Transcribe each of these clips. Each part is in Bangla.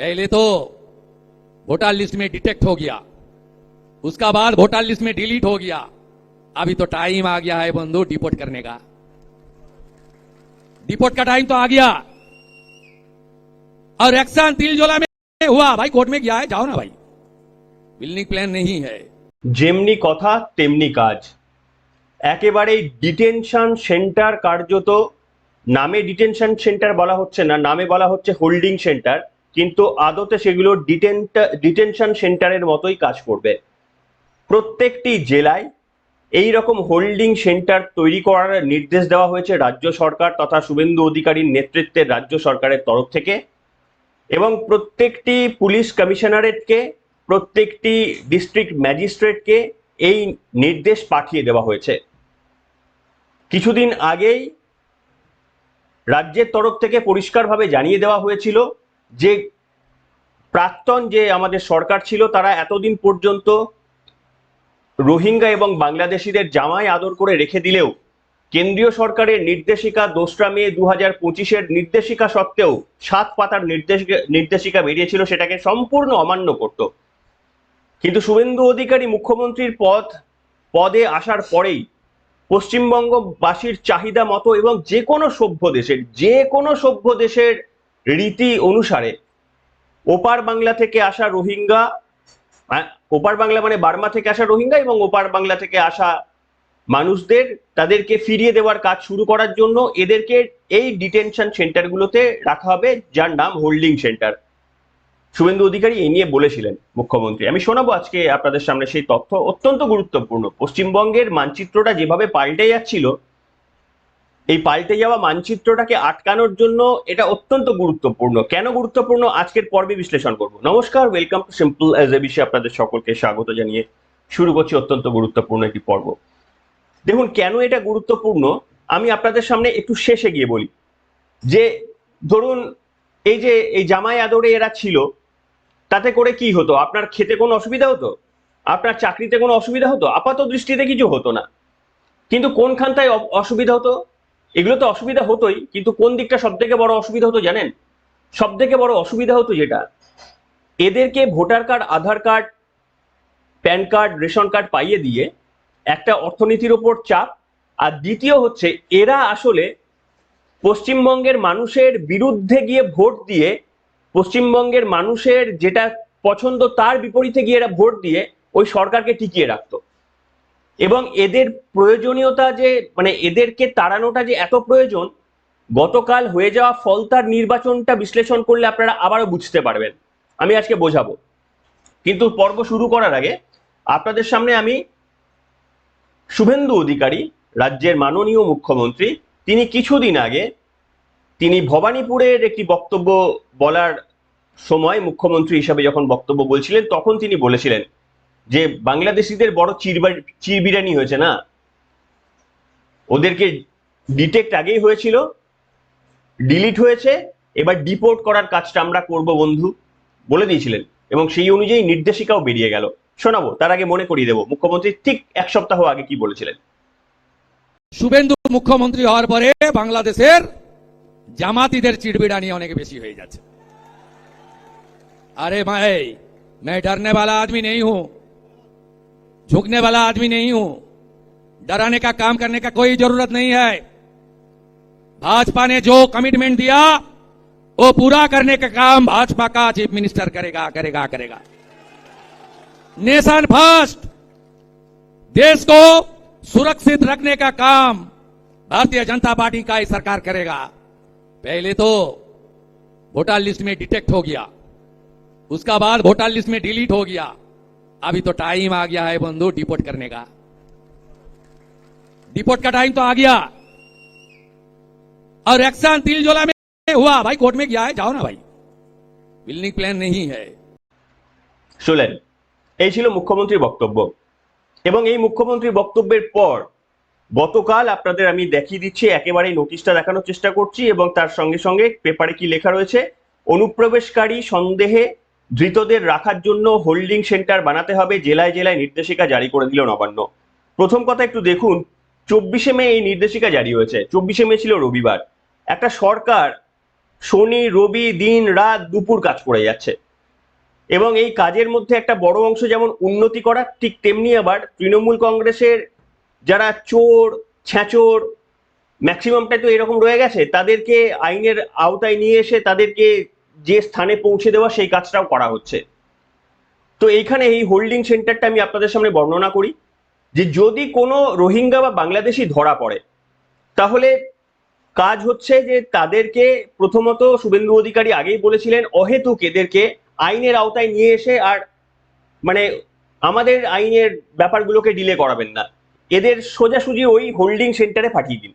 पहले तो वोटर लिस्ट में डिटेक्ट हो गया, उसका बाद वोटर लिस्ट में डिलीट हो गया। अभी तो टाइम आ गया है बंधु डिपोर्ट करने का। डिपोर्ट का टाइम तो आ गया। और एक्शन तिलजोला में हुआ, भाई कोर्ट में गया है, जाओ ना भाई, बिल्डिंग प्लान नहीं है। যেমনি কথা তেমনি কাজ। একেবারেই ডিটেনশন সেন্টার, কার্যত নামে ডিটেনশন সেন্টার বলা হচ্ছে না, নামে বলা হচ্ছে হোল্ডিং সেন্টার, কিন্তু আদতে সেগুলো ডিটেনশন সেন্টারের মতোই কাজ করবে। প্রত্যেকটি জেলায় এই রকম হোল্ডিং সেন্টার তৈরি করার নির্দেশ দেওয়া হয়েছে রাজ্য সরকার তথা শুভেন্দু অধিকারীর নেতৃত্বে রাজ্য সরকারের তরফ থেকে, এবং প্রত্যেকটি পুলিশ কমিশনারেটকে, প্রত্যেকটি ডিস্ট্রিক্ট ম্যাজিস্ট্রেটকে এই নির্দেশ পাঠিয়ে দেওয়া হয়েছে। কিছুদিন আগেই রাজ্যের তরফ থেকে পরিষ্কারভাবে জানিয়ে দেওয়া হয়েছিল যে প্রাক্তন যে আমাদের সরকার ছিল তারা এতদিন পর্যন্ত রোহিঙ্গা এবং বাংলাদেশিদের জামাই আদর করে রেখে দিলেও কেন্দ্রীয় সরকারের নির্দেশিকা 2রা মে 2025-এর নির্দেশিকা সত্ত্বেও 7 পাতার নির্দেশিকা বেরিয়েছিল, সেটাকে সম্পূর্ণ অমান্য করত। কিন্তু শুভেন্দু অধিকারী মুখ্যমন্ত্রীর পদে আসার পরেই পশ্চিমবঙ্গবাসীর চাহিদা মতো এবং যে কোনো সভ্য দেশের রীতি অনুসারে ওপার বাংলা থেকে আসা রোহিঙ্গা, ওপার বাংলা মানে বার্মা থেকে আসা রোহিঙ্গা এবং ওপার বাংলা থেকে আসা মানুষদের তাদেরকে ফিরিয়ে দেওয়ার কাজ শুরু করার জন্য এদেরকে এই ডিটেনশন সেন্টারগুলোতে রাখা হবে, যার নাম হোল্ডিং সেন্টার। শুভেন্দু অধিকারী এই নিয়ে বলেছিলেন মুখ্যমন্ত্রী। আমি শোনাবো আজকে আপনাদের সামনে সেই তথ্য, অত্যন্ত গুরুত্বপূর্ণ। পশ্চিমবঙ্গের মানচিত্রটা যেভাবে পাল্টে যাচ্ছিল, এই পাল্টে যাওয়া মানচিত্রটাকে আটকানোর জন্য এটা অত্যন্ত গুরুত্বপূর্ণ। কেন গুরুত্বপূর্ণ আজকের পর্বে বিশ্লেষণ করব। নমস্কার, welcome to simple as a বিষয়ে আপনাদের সকলকে স্বাগত জানিয়ে শুরু করছি অত্যন্ত গুরুত্বপূর্ণ একটি পর্ব। দেখুন কেন এটা গুরুত্বপূর্ণ আমি আপনাদের সামনে একটু শেষে গিয়ে বলি। যে ধরুন এই জামাই আদরে এরা ছিল, তাতে করে কি হতো? আপনার খেতে কোনো অসুবিধা হতো? আপনার চাকরিতে কোনো অসুবিধা হতো? আপাত দৃষ্টিতে কিছু হতো না, কিন্তু কোনখানটায় অসুবিধা হতো? এগুলো তো অসুবিধা হতোই, কিন্তু কোন দিকটা সব থেকে বড় অসুবিধা হতো জানেন? সব থেকে বড় অসুবিধা হতো যেটা, এদেরকে voter card, Aadhaar card, PAN card, ration card পাইয়ে দিয়ে একটা অর্থনীতির ওপর চাপ, আর দ্বিতীয় হচ্ছে এরা আসলে পশ্চিমবঙ্গের মানুষের বিরুদ্ধে গিয়ে ভোট দিয়ে, পশ্চিমবঙ্গের মানুষের যেটা পছন্দ তার বিপরীতে গিয়ে এরা ভোট দিয়ে ওই সরকারকে টিকিয়ে রাখতো। এবং এদের প্রয়োজনীয়তা যে মানে এদেরকে তাড়ানোটা যে এত প্রয়োজন, গতকাল হয়ে যাওয়া ফলতার নির্বাচনটা বিশ্লেষণ করলে আপনারা আবারও বুঝতে পারবেন। আমি আজকে বোঝাবো, কিন্তু পর্ব শুরু করার আগে আপনাদের সামনে আমি শুভেন্দু অধিকারী, রাজ্যের মাননীয় মুখ্যমন্ত্রী, তিনি কিছুদিন আগে তিনি ভবানীপুরের একটি বক্তব্য বলার সময় মুখ্যমন্ত্রী হিসাবে যখন বক্তব্য বলছিলেন, তখন তিনি বলেছিলেন যে বাংলাদেশিদের বড় চিরবিরানি হয়েছে না, ওদেরকে ডিটেক্ট আগেই হয়েছিল, ডিলিট হয়েছে, এবার ডিপোর্ট করার কাজটা আমরা করব বন্ধু বলে দিয়েছিলেন, এবং সেই অনুযায়ী নির্দেশিকাও বেরিয়ে গেল। শোনাবো, তার আগে মনে করিয়ে দেবো মুখ্যমন্ত্রী ঠিক 1 সপ্তাহ আগে কি বলেছিলেন। শুভেন্দু মুখ্যমন্ত্রী হওয়ার পরে বাংলাদেশের জামাতিদের চিড়বিড়ানি অনেক বেশি হয়ে যাচ্ছে। अरे मैं डरने वाला आदमी नहीं हूं, झुकने वाला आदमी नहीं हूं, डराने का काम करने का कोई जरूरत नहीं है। भाजपा ने जो कमिटमेंट दिया वो पूरा करने का काम भाजपा का चीफ मिनिस्टर करेगा। नेशन फर्स्ट, देश को सुरक्षित रखने का काम भारतीय जनता पार्टी का ही सरकार करेगा। पहले तो वोटर लिस्ट में डिटेक्ट हो गया, उसका बाद वोटर लिस्ट में डिलीट हो गया। अभी तो टाइम आ गया है बंधु डिपोर्ट करने का। डिपोर्ट का टाइम तो आ गया। और एक्शन तिलजोला में हुआ, भाई कोर्ट में गया है, जाओ ना भाई, बिल्डिंग प्लान नहीं है। শুনলেন, এই ছিল মুখ্যমন্ত্রীর বক্তব্য। এবং এই মুখ্যমন্ত্রীর বক্তব্যের পর গতকাল আপনাদের আমি দেখিয়ে দিচ্ছি, একেবারেই নোটিশটা দেখানোর চেষ্টা করছি, এবং তার সঙ্গে সঙ্গে পেপারে কি লেখা রয়েছে। অনুপ্রবেশকারী সন্দেহে ধৃতদের রাখার জন্য হোল্ডিং সেন্টার বানাতে হবে, জেলায় জেলায় নির্দেশিকা জারি করে দিল নবান্ন। প্রথম কথা একটু দেখুন, 24শে মে এই নির্দেশিকা জারি হয়েছে। 24শে মে ছিল রবিবার। একটা সরকার শনি রবি দিন রাত দুপুর কাজ করে যাচ্ছে, এবং এই কাজের মধ্যে একটা বড় অংশ যেমন উন্নতি করা, ঠিক তেমনি আবার তৃণমূল কংগ্রেসের যারা চোর ছ্যাচোর ম্যাক্সিমামটাই তো এরকম রয়ে গেছে, তাদেরকে আইনের আওতায় নিয়ে এসে তাদেরকে যে স্থানে পৌঁছে দেওয়া সেই কাজটাও করা হচ্ছে। তো এইখানে এই হোল্ডিং সেন্টারটা আমি আপনাদের সামনে বর্ণনা করি যে যদি কোনো রোহিঙ্গা বা বাংলাদেশি ধরা পড়ে, তাহলে কাজ হচ্ছে যে তাদেরকে প্রথমত শুভেন্দু অধিকারী আগেই বলেছিলেন অহেতুক এদেরকে আইনের আওতায় নিয়ে এসে আর মানে আমাদের আইনের ব্যাপারগুলোকে ডিলে করাবেন না, এদের সোজাসুজি ওই হোল্ডিং সেন্টারে পাঠিয়ে দিন।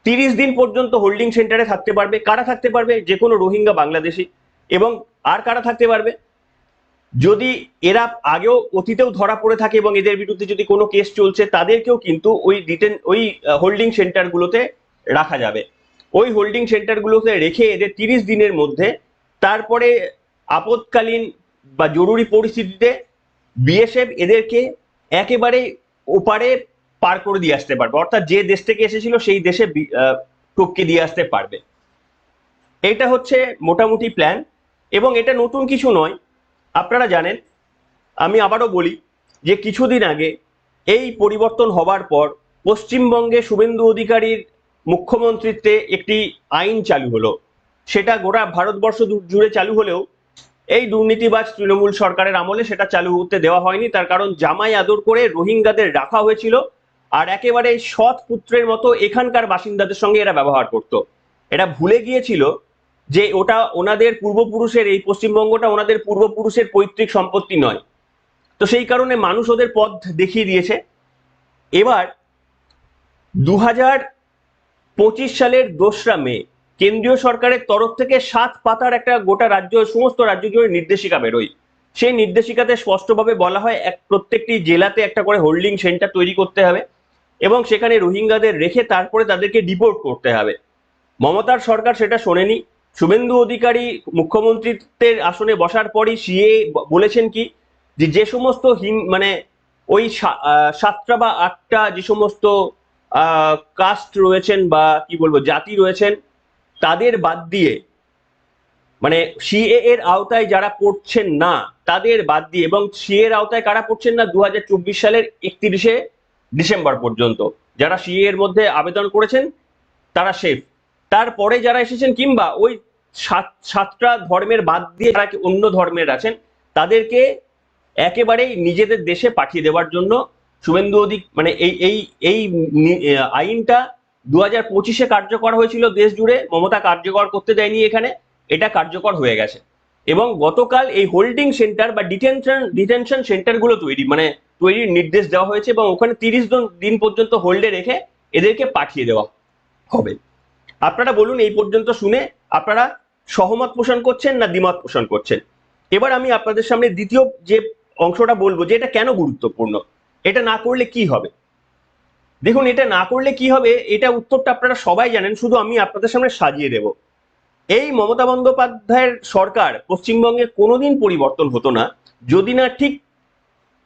30 দিন পর্যন্ত হোল্ডিং সেন্টারে থাকতে পারবে। কারা থাকতে পারবে? যে কোনো রোহিঙ্গা বাংলাদেশি। এবং আর কারা থাকতে পারবে? যদি এরা আগেও অতীতেও ধরা পড়ে থাকে এবং এদের বিরুদ্ধে যদি কোনো কেস চলছে, তাদেরকেও কিন্তু ওই হোল্ডিং সেন্টারগুলোতে রাখা যাবে। ওই হোল্ডিং সেন্টারগুলোতে রেখে এদের 30 দিনের মধ্যে তারপরে আপৎকালীন বা জরুরি পরিস্থিতিতে বিএসএফ এদেরকে একেবারে ওপারে পার করে দিয়ে আসতে পারবে, অর্থাৎ যে দেশ থেকে এসেছিল সেই দেশে টপকে দিয়ে আসতে পারবে। এটা হচ্ছে মোটামুটি প্ল্যান, এবং এটা নতুন কিছু নয়। আপনারা জানেন, আমি আবারও বলি যে কিছুদিন আগে এই পরিবর্তন হবার পর পশ্চিমবঙ্গে শুভেন্দু অধিকারীর মুখ্যমন্ত্রীত্বে একটি আইন চালু হলো। সেটা গোটা ভারতবর্ষ জুড়ে চালু হলেও এই দুর্নীতিবাজ তৃণমূল সরকারের আমলে সেটা চালু হতে দেওয়া হয়নি। তার কারণ জামাই আদর করে রোহিঙ্গাদের রাখা হয়েছিল, আর একেবারে সৎ পুত্রের মতো এখানকার বাসিন্দাদের সঙ্গে এরা ব্যবহার করত। এরা ভুলে গিয়েছিল যে ওটা ওনাদের পূর্বপুরুষের, এই পশ্চিমবঙ্গটা ওনাদের পূর্বপুরুষের পৈতৃক সম্পত্তি নয়। তো সেই কারণে মানুষ ওদের পথ দেখিয়ে দিয়েছে। এবার 2025 সালের 2রা মে কেন্দ্রীয় সরকারের তরফ থেকে 7 পাতার একটা গোটা রাজ্য, সমস্ত রাজ্য জুড়ে নির্দেশিকা বেরোয়। সেই নির্দেশিকাতে স্পষ্টভাবে বলা হয় প্রত্যেকটি জেলাতে একটা করে হোল্ডিং সেন্টার তৈরি করতে হবে এবং সেখানে রোহিঙ্গাদের রেখে তারপরে তাদেরকে ডিপোর্ট করতে হবে। মমতার সরকার সেটা শোনেনি। শুভেন্দু অধিকারী মুখ্যমন্ত্রীত্বের আসনে বসার পরই সিএ বলেছেন কি, যে সমস্ত মানে ওই 7টা বা 8টা যে সমস্ত কাস্ট রয়েছেন বা কি বলবো জাতি রয়েছেন, তাদের বাদ দিয়ে, মানে সিএ এর আওতায় যারা পড়ছেন না তাদের বাদ দিয়ে, এবং সিএ এর আওতায় কারা পড়ছেন না 2024 সালের 31শে ডিসেম্বর পর্যন্ত যারা সিএ এর মধ্যে আবেদন করেছেন তারা সেফ। তারপরে যারা এসেছেন কিংবা ওই 7টা ধর্মের বাদ দিয়ে যারা অন্য ধর্মের আছেন, তাদেরকে একেবারেই নিজেদের দেশে পাঠিয়ে দেওয়ার জন্য শুভেন্দু মানে এই আইনটা 2025-এ কার্যকর হয়েছিল দেশ জুড়ে। মমতা কার্যকর করতে দেয়নি এখানে, এটা কার্যকর হয়ে গেছে। এবং গতকাল এই হোল্ডিং সেন্টার বা ডিটেনশন সেন্টারগুলো তৈরির নির্দেশ দেওয়া হয়েছে এবং ওখানে 30 দিন পর্যন্ত হোল্ডে রেখে এদেরকে পাঠিয়ে দেওয়া হবে। আপনারা বলুন, এই পর্যন্ত শুনে আপনারা সহমত পোষণ করছেন না দ্বিমত পোষণ করছেন? এবার আমি আপনাদের সামনে দ্বিতীয় যে অংশটা বলবো যে এটা কেন গুরুত্বপূর্ণ, এটা না করলে কি হবে। দেখুন, এটা না করলে কি হবে, এটা উত্তরটা আপনারা সবাই জানেন, শুধু আমি আপনাদের সামনে সাজিয়ে দেব। এই মমতা বন্দ্যোপাধ্যায়ের সরকার পশ্চিমবঙ্গে কোনোদিন পরিবর্তন হতো না যদি না ঠিক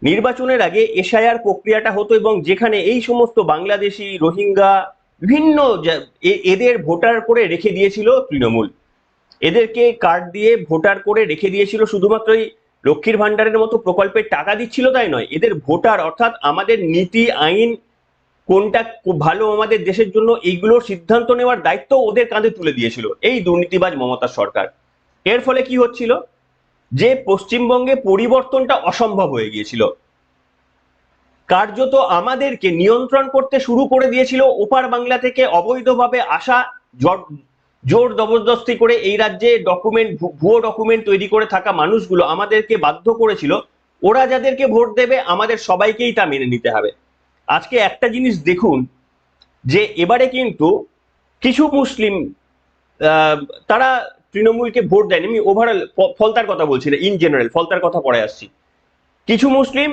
নির্বাচনের আগে এসআইআর প্রক্রিয়াটা হতো, এবং যেখানে এই সমস্ত বাংলাদেশি রোহিঙ্গা বিভিন্ন এদের ভোটার করে রেখে দিয়েছিল তৃণমূল। এদেরকে কার্ড দিয়ে ভোটার করে রেখে দিয়েছিল, শুধুমাত্র এই লক্ষ্মীর ভান্ডারের মতো প্রকল্পের টাকা দিচ্ছিল তাই নয়, এদের ভোটার অর্থাৎ আমাদের নীতি আইন কোনটা ভালো আমাদের দেশের জন্য, এইগুলোর সিদ্ধান্ত নেওয়ার দায়িত্ব ওদের কাঁধে তুলে দিয়েছিল এই দুর্নীতিবাজ মমতার সরকার। এর ফলে কি হচ্ছিল, যে পশ্চিমবঙ্গে পরিবর্তনটা অসম্ভব হয়ে গিয়েছিল। কার্যত আমাদেরকে নিয়ন্ত্রণ করতে শুরু করে দিয়েছিল ওপার বাংলা থেকে অবৈধভাবে আসা, জোর জবরদস্তি করে এই রাজ্যে ভুয়ো ডকুমেন্ট তৈরি করে থাকা মানুষগুলো আমাদেরকে বাধ্য করেছিল ওরা যাদেরকে ভোট দেবে আমাদের সবাইকেই তা মেনে নিতে হবে। আজকে একটা জিনিস দেখুন, যে এবারে কিন্তু কিছু মুসলিম তারা তৃণমূলকে ভোট দেয়নি, আমি ওভারঅল ফলতার কথা বলছি না, ইন জেনারেল ফলতার কথা পরে আসছি। কিছু মুসলিম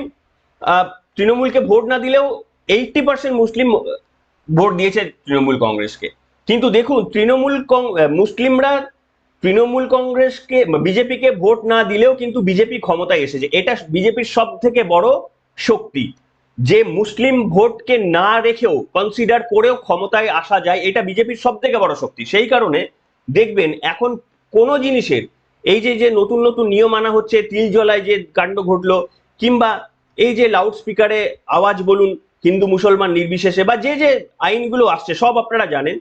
তৃণমূলকে ভোট না দিলেও 80% মুসলিম ভোট দিয়েছে তৃণমূল কংগ্রেসকে। কিন্তু দেখুন, মুসলিমরা তৃণমূল কংগ্রেসকে বিজেপিকে ভোট না দিলেও কিন্তু বিজেপি ক্ষমতায় এসেছে। এটা বিজেপির সব থেকে বড় শক্তি, যে মুসলিম ভোটকে না রেখেও কনসিডার করেও ক্ষমতায় আসা যায়, এটা বিজেপির সব থেকে বড় শক্তি। সেই কারণে দেখবেন এখন কোনো জিনিসের এই যে যে নতুন নতুন নিয়ম আনা হচ্ছে, তিল জ্বলায় যে কাণ্ড ঘটলো, কিংবা এই যে লাউড স্পিকারে আওয়াজ বলুন হিন্দু মুসলমান নির্বিশেষে, বা যে যে আইনগুলো আসছে সব আপনারা জানেন,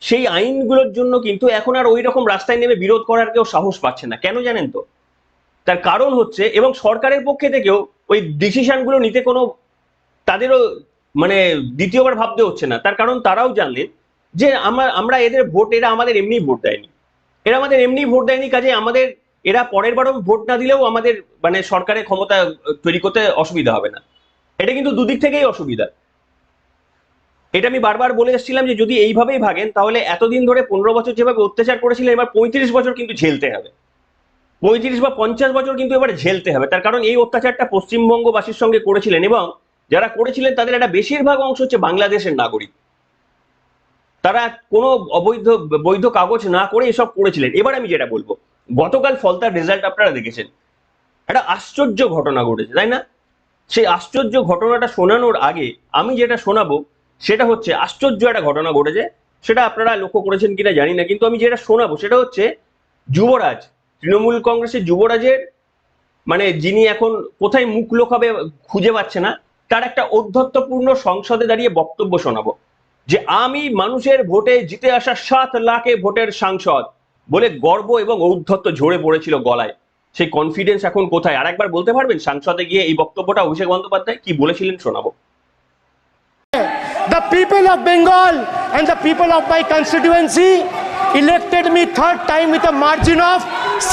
সেই আইনগুলোর জন্য কিন্তু এখন আর ওই রকম রাস্তায় নেমে বিরোধ করার কেউ সাহস পাচ্ছে না। কেন জানেন তো? তার কারণ হচ্ছে, এবং সরকারের পক্ষে থেকেও ওই ডিসিশনগুলো নিতে কোনো তাদেরও মানে দ্বিতীয়বার ভাবতে হচ্ছে না। তার কারণ তারাও জানলেন যে আমরা এদের ভোট, এরা আমাদের এমনি ভোট দেয়নি, এরা আমাদের এমনি ভোট দেয়নি, কাজে আমাদের এরা পরের বারও ভোট না দিলেও আমাদের মানে সরকারের ক্ষমতা তৈরি করতে অসুবিধা হবে না। এটা কিন্তু দুদিক থেকেই অসুবিধা। এটা আমি বারবার বলে এসেছিলাম যে যদি এইভাবেই ভাগেন তাহলে এতদিন ধরে 15 বছর যেভাবে অত্যাচার করেছিলেন, এবার 35 বছর কিন্তু ঝেলতে হবে, 35 বা 50 বছর কিন্তু এবার ঝেলতে হবে। তার কারণ এই অত্যাচারটা পশ্চিমবঙ্গবাসীর সঙ্গে করেছিলেন, এবং যারা করেছিলেন তাদের একটা বেশিরভাগ অংশ হচ্ছে বাংলাদেশের নাগরিক। তারা কোনো অবৈধ বৈধ কাগজ না করে এসব করেছিলেন। এবার আমি যেটা বলবো, গতকাল ফলতার রেজাল্ট আপনারা দেখেছেন, একটা আশ্চর্য ঘটনা ঘটেছে, তাই না? সেই আশ্চর্য ঘটনাটা শোনানোর আগে আমি যেটা শোনাবো সেটা হচ্ছে, আশ্চর্য একটা ঘটনা ঘটেছে, সেটা আপনারা লক্ষ্য করেছেন কিনা জানি না, কিন্তু আমি যেটা শোনাবো সেটা হচ্ছে যুবরাজ, তৃণমূল কংগ্রেসের যুবরাজের মানে যিনি এখন কোথায় মুখ লোকাবে খুঁজে পাচ্ছে না, তার একটা ঔদ্ধত্যপূর্ণ সংসদে দাঁড়িয়ে বক্তব্য শোনাবো যে আমি মানুষের ভোটে জিতে আসা 7 লাখে ভোটের সাংসদ বলে গর্ব এবং ঔদ্ধত্য ঝরে পড়েছিল গলায়। সেই কনফিডেন্স এখন কোথায়? আর একবার বলতে পারবেন সংসদে গিয়ে এই বক্তব্যটা অভিষেক বন্দ্যোপাধ্যায় কি বলেছিলেন? শোনাবো। The people of Bengal and the people of my constituency elected me third time with a margin of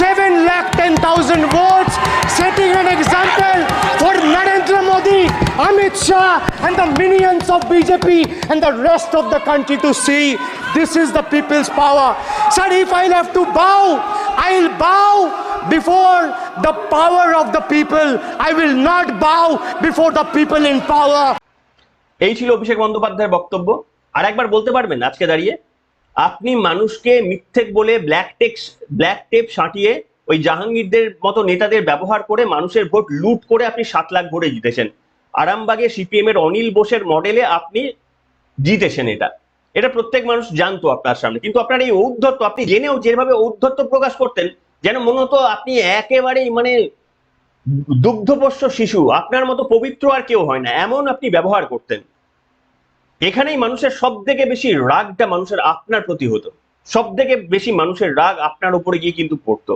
7,10,000 votes, setting an example for Narendra Modi, Amit Shah and the minions of BJP and the rest of the country to see this is the people's power. Sir, if I'll have to bow, I'll bow before the power of the people. I will not bow before the people in power. এই ছিল অভিষেক বন্দ্যোপাধ্যায়ের বক্তব্য। আর একবার বলতে পারবেন আজকে দাঁড়িয়ে, আপনি মানুষকে মিথ্যেক বলে ব্ল্যাক টেপ সাঁটিয়ে ওই জাহাঙ্গীরদের মতো নেতাদের ব্যবহার করে মানুষের ভোট লুট করে আপনি 7 লাখ ভোটে জিতেছেন। আরামবাগে সিপিএম এর অনিল বোসের মডেলে আপনি জিতেছেন। এটা প্রত্যেক মানুষ জানতো আপনার সামনে, কিন্তু আপনার এই ঔদ্ধত্য, আপনি জেনেও যেভাবে ঔদ্ধত্য প্রকাশ করতেন, যেন মনে হতো আপনি একেবারেই মানে দুগ্ধপোষ্য শিশু, আপনার মতো পবিত্র আর কেউ হয় না, এমন আপনি ব্যবহার করতেন। এখানেই মানুষের সব থেকে বেশি রাগটা মানুষের আপনার প্রতি হতো, সব থেকে বেশি মানুষের রাগ আপনার উপরে গিয়ে কিন্তু পড়তো।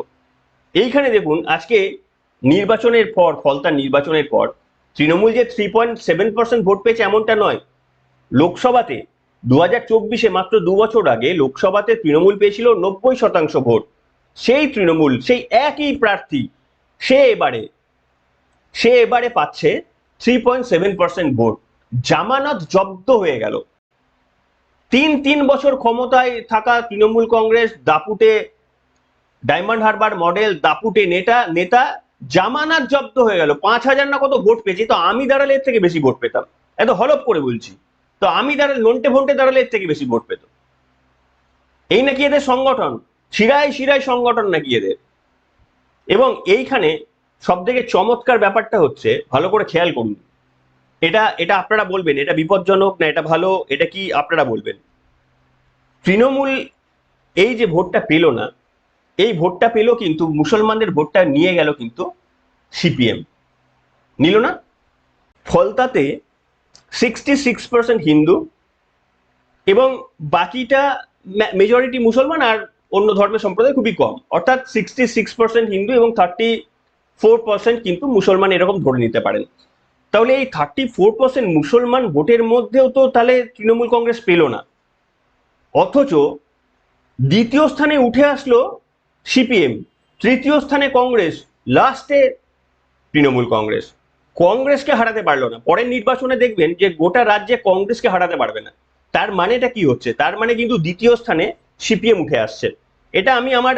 এইখানে দেখুন, আজকে নির্বাচনের পর, ফলতার নির্বাচনের পর তৃণমূল যে 3.7% ভোট পেয়েছে এমনটা নয়। লোকসভাতে 2024-এ মাত্র 2 বছর আগে লোকসভাতে তৃণমূল পেয়েছিল 90% ভোট। সেই তৃণমূল, সেই একই প্রার্থী, সে এবারে পাচ্ছে 3.7% ভোট। জামানত জব্দ হয়ে গেল। 3 বছর ক্ষমতায় থাকা তৃণমূল কংগ্রেস, দাপুটে ডায়মন্ড হারবার মডেল, দাপুটে নেতা জামানত জব্দ হয়ে গেল। 5,000 না কত ভোট পেয়েছি, তো আমি দাঁড়ালে এর থেকে বেশি ভোট পেতাম, এত হলপ করে বলছি। তো আমি দাঁড়ালে, নন্টে ফন্টে দাঁড়ালে এর থেকে বেশি ভোট পেত। এই নাকি এদের সংগঠন, শিরায় সংগঠন নাকি এদের। এবং এইখানে সব থেকে চমৎকার ব্যাপারটা হচ্ছে, ভালো করে খেয়াল করুন, এটা আপনারা বলবেন এটা বিপজ্জনক না এটা ভালো, এটা কি আপনারা বলবেন। তৃণমূল এই যে ভোটটা পেল না, এই ভোটটা পেল কিন্তু মুসলমানদের ভোটটা নিয়ে গেল কিন্তু সিপিএম নিল না। ফলতাতে 66% হিন্দু এবং বাকিটা মেজরিটি মুসলমান, আর অন্য ধর্মের সম্প্রদায় খুবই কম, অর্থাৎ 66% হিন্দু এবং 34% কিন্তু মুসলমান, এরকম ধরে নিতে পারেন। তাহলে এই 34% মুসলমান ভোটের মধ্যেও তো তাহলে তৃণমূল কংগ্রেস পেল না, অথচ দ্বিতীয় স্থানে উঠে আসলো সিপিএম, তৃতীয় স্থানে কংগ্রেস, লাস্টে তৃণমূল কংগ্রেস। কংগ্রেসকে হারাতে পারলো না। পরের নির্বাচনে দেখবেন যে গোটা রাজ্যে কংগ্রেসকে হারাতে পারবে না। তার মানেটা কি হচ্ছে? তার মানে কিন্তু দ্বিতীয় স্থানে সিপিএম উঠে আসছে। এটা আমি আমার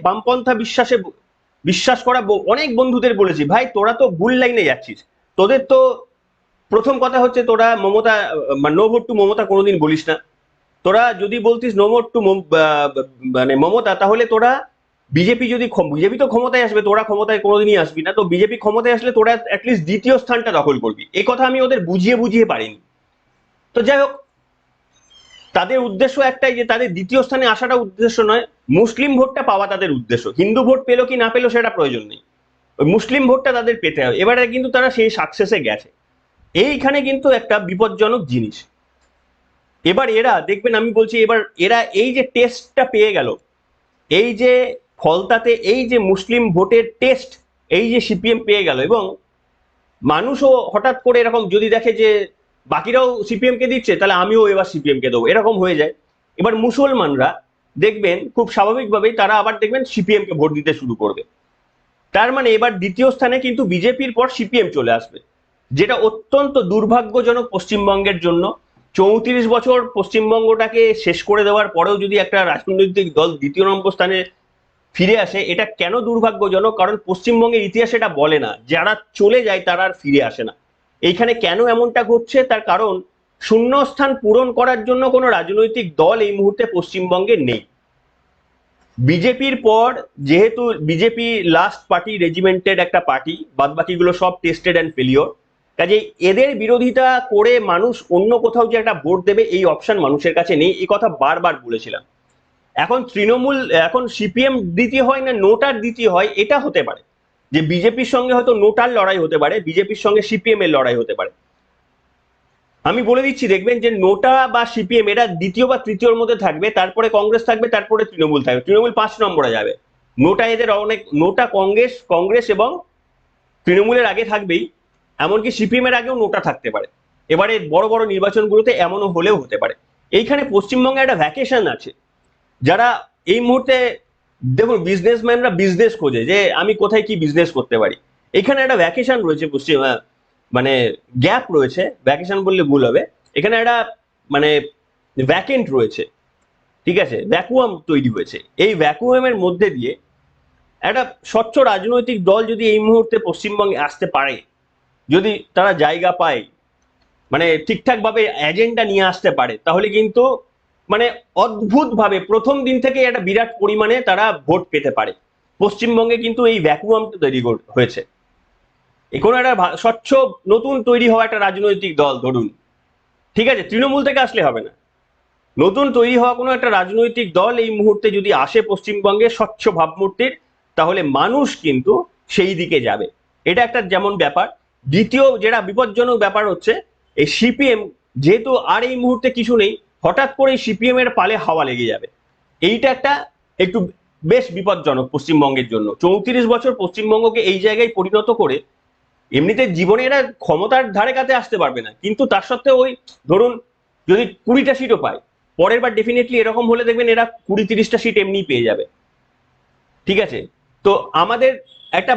বামপন্থা বিশ্বাস করা অনেক বন্ধুদের বলেছি, ভাই তোরা তো ভুল লাইনে যাচ্ছিস। তোদের তো প্রথম কথা হচ্ছে, তোরা Mamata, no vote to Mamata কোনোদিন বলিস না। তোরা যদি বলতিস নো ভোট টু মানে মমতা, তাহলে তোরা বিজেপি তো ক্ষমতায় আসবে, তোরা ক্ষমতায় কোনোদিনই আসবি না। তো বিজেপি ক্ষমতায় আসলে তোরা অ্যাটলিস্ট দ্বিতীয় স্থানটা দখল করবি। এই কথা আমি ওদের বুঝিয়ে পারিনি। তো যাই হোক, তাদের উদ্দেশ্য একটাই, যে তাদের দ্বিতীয় স্থানে আসাটা উদ্দেশ্য নয়, মুসলিম ভোটটা পাওয়া তাদের উদ্দেশ্য। হিন্দু ভোট পেলো কি না পেলো সেটা প্রয়োজন নেই, ওই মুসলিম ভোটটা তাদের পেতে হবে। এবারে কিন্তু তারা সেই সাকসেসে গেছে, এইখানে কিন্তু একটা বিপজ্জনক জিনিস। এবার এরা দেখবেন, আমি বলছি, এবার এরা এই যে টেস্টটা পেয়ে গেল, এই যে ফলতাতে এই যে মুসলিম ভোটের টেস্ট এই যে সিপিএম পেয়ে গেল, এবং মানুষও হঠাৎ করে এরকম যদি দেখে যে বাকিরাও সিপিএম কে দিচ্ছে, তাহলে আমিও এবার সিপিএম কে দেবো, এরকম হয়ে যায়। এবার মুসলমানরা দেখবেন খুব স্বাভাবিকভাবেই তারা আবার দেখবেন সিপিএম কে ভোট দিতে শুরু করবে। তার মানে এবার দ্বিতীয় স্থানে কিন্তু বিজেপির পর সিপিএম চলে আসবে, যেটা অত্যন্ত দুর্ভাগ্যজনক পশ্চিমবঙ্গের জন্য। 34 বছর পশ্চিমবঙ্গটাকে শেষ করে দেওয়ার পরেও যদি একটা রাজনৈতিক দল দ্বিতীয় নম্বর স্থানে ফিরে আসে, এটা কেন দুর্ভাগ্যজনক? কারণ পশ্চিমবঙ্গের ইতিহাস এটা বলে না যারা চলে যায় তারা আর ফিরে আসে না। এইখানে কেন এমনটা ঘটছে তার কারণ, শূন্যস্থান পূরণ করার জন্য কোনো রাজনৈতিক দল এই মুহূর্তে পশ্চিমবঙ্গে নেই। বিজেপির পর যেহেতু বিজেপি লাস্ট পার্টি, রেজিমেন্টেড একটা পার্টি, বাদ বাকিগুলো সব টেস্টেড অ্যান্ড ফেলিওর, কাজে এদের বিরোধিতা করে মানুষ অন্য কোথাও যে একটা ভোট দেবে এই অপশন মানুষের কাছে নেই। এই কথা বারবার বলেছিলাম। এখন তৃণমূল, এখন সিপিএম দ্বিতীয় হয় না নোটার দ্বিতীয় হয়, এটা হতে পারে যে বিজেপির সঙ্গে হয়তো নোটার লড়াই হতে পারে, বিজেপির সঙ্গে সিপিএম এর লড়াই হতে পারে। আমি বলে দিচ্ছি, দেখবেন যে নোটা বা সিপিএম এরা দ্বিতীয় বা তৃতীয়র মধ্যে থাকবে, তারপরে কংগ্রেস থাকবে, তারপরে তৃণমূল থাকবে, তৃণমূল 5 নম্বরে যাবে। নোটা এদের অনেক, নোটা কংগ্রেস এবং তৃণমূলের আগে থাকবেই, এমনকি সিপিএম এর আগেও নোটা থাকতে পারে। এবারে বড় বড় নির্বাচনগুলোতে এমনও হলেও হতে পারে। এইখানে পশ্চিমবঙ্গে একটা ভ্যাকেশন আছে। যারা এই মুহূর্তে, দেখুন, বিজনেসম্যানরা বিজনেস খোঁজে যে আমি কোথায় কি বিজনেস করতে পারি, এখানে একটা ভ্যাকেশন রয়েছে, মানে গ্যাপ রয়েছে, ভ্যাকেশন বললে ভুল হবে, এখানে একটা মানে ভ্যাকেন্ট রয়েছে, ঠিক আছে, ভ্যাকুয়াম তৈরি হয়েছে। এই ভ্যাকুয়ামের মধ্যে দিয়ে একটা স্বচ্ছ রাজনৈতিক দল যদি এই মুহূর্তে পশ্চিমবঙ্গে আসতে পারে, যদি তারা জায়গা পায়, মানে ঠিকঠাক ভাবে এজেন্ডা নিয়ে আসতে পারে, তাহলে কিন্তু মানে অদ্ভুতভাবে প্রথম দিন থেকে একটা বিরাট পরিমাণে তারা ভোট পেতে পারে। পশ্চিমবঙ্গে কিন্তু এই ভ্যাকুয়ামটা তৈরি হয়েছে। কোনো একটা স্বচ্ছ নতুন তৈরি হওয়া একটা রাজনৈতিক দল, ধরুন, ঠিক আছে, তৃণমূল থেকে আসলে হবে না, নতুন তৈরি হওয়া কোনো একটা রাজনৈতিক দল এই মুহূর্তে যদি আসে পশ্চিমবঙ্গে স্বচ্ছ ভাবমূর্তির, তাহলে মানুষ কিন্তু সেই দিকে যাবে। এটা একটা যেমন ব্যাপার। দ্বিতীয় যেটা বিপজ্জনক ব্যাপার হচ্ছে, এই সিপিএম যেহেতু আর এই মুহূর্তে কিছু নেই, হঠাৎ করে সিপিএম এর পালে হাওয়া লেগে যাবে, এইটা একটা একটু বেশ বিপজ্জনক পশ্চিমবঙ্গের জন্য। 34 বছর পশ্চিমবঙ্গকে এই জায়গায় পরিণত করে, এমনিতে জীবনে এরা ক্ষমতার ধারে কাছে আসতে পারবে না, কিন্তু তার সত্ত্বেও ওই ধরুন যদি 20টা সিটও পায়, পরের বার ডেফিনেটলি এরকম হলে দেখবেন এরা 20-30টা সিট এমনি পেয়ে যাবে, ঠিক আছে। তো আমাদের একটা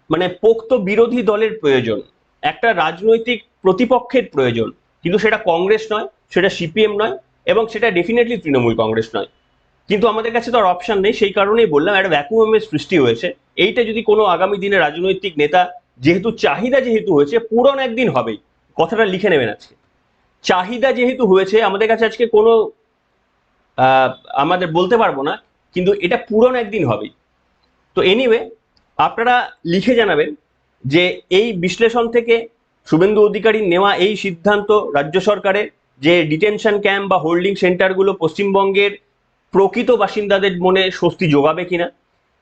মানে পোক্ত বিরোধী দলের প্রয়োজন, একটা রাজনৈতিক প্রতিপক্ষের প্রয়োজন, কিন্তু সেটা কংগ্রেস নয়, সেটা সিপিএম নয়, এবং সেটা ডেফিনেটলি তৃণমূল কংগ্রেস নয়। কিন্তু আমাদের কাছে তো আর অপশন নেই, সেই কারণেই বললাম একটা ভ্যাকুয়ামের সৃষ্টি হয়েছে। এইটা যদি কোনো আগামী দিনে রাজনৈতিক নেতা, যেহেতু চাহিদা যেহেতু হয়েছে, পূরণ একদিন হবেই, কথাটা লিখে নেবেন আজকে, চাহিদা যেহেতু হয়েছে আমাদের কাছে আজকে কোনো আমাদের বলতে পারবো না, কিন্তু এটা পূরণ একদিন হবেই। তো এনিওয়ে, আপনারা লিখে জানাবেন যে এই বিশ্লেষণ থেকে শুভেন্দু অধিকারীর নেওয়া এই সিদ্ধান্ত রাজ্য সরকারের, যে ডিটেনশন ক্যাম্প বা হোল্ডিং সেন্টারগুলো পশ্চিমবঙ্গের প্রকৃত বাসিন্দাদের মনে স্বস্তি যোগাবে কিনা।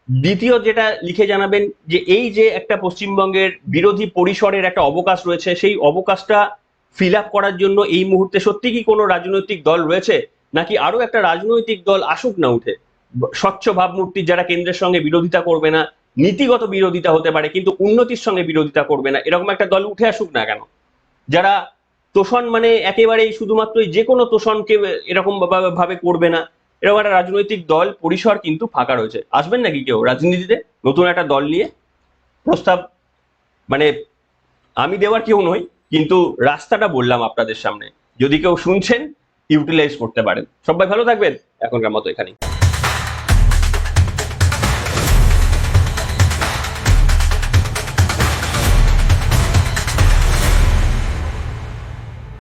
দ্বিতীয় যেটা লিখে জানাবেন যে এই যে একটা পশ্চিমবঙ্গের বিরোধী পরিসরের একটা অবকাশ রয়েছে, সেই অবকাশটা ফিল আপ করার জন্য এই মুহূর্তে সত্যি কি কোনো রাজনৈতিক দল রয়েছে, নাকি আরো একটা রাজনৈতিক দল আসুক না উঠে, স্বচ্ছ ভাবমূর্তির, যারা কেন্দ্রের সঙ্গে বিরোধিতা করবে না, নীতিগত বিরোধিতা হতে পারে কিন্তু উন্নতির সঙ্গে বিরোধিতা করবে না, এরকম একটা দল উঠে আসুক না কেন, যারা তোষণ মানে একেবারেই শুধুমাত্র যে কোনো তোষণকে এরকম ভাবে করবে না, এরকম একটা রাজনৈতিক দল পরিসর কিন্তু ফাঁকা রয়েছে। আসবেন নাকি কেউ রাজনীতিতে নতুন একটা দল নিয়ে? প্রস্তাব মানে আমি দেওয়ার কেউ নই, কিন্তু রাস্তাটা বললাম আপনাদের সামনে, যদি কেউ শুনছেন ইউটিলাইজ করতে পারেন। সবাই ভালো থাকবেন, এখনকার মতো এখানেই।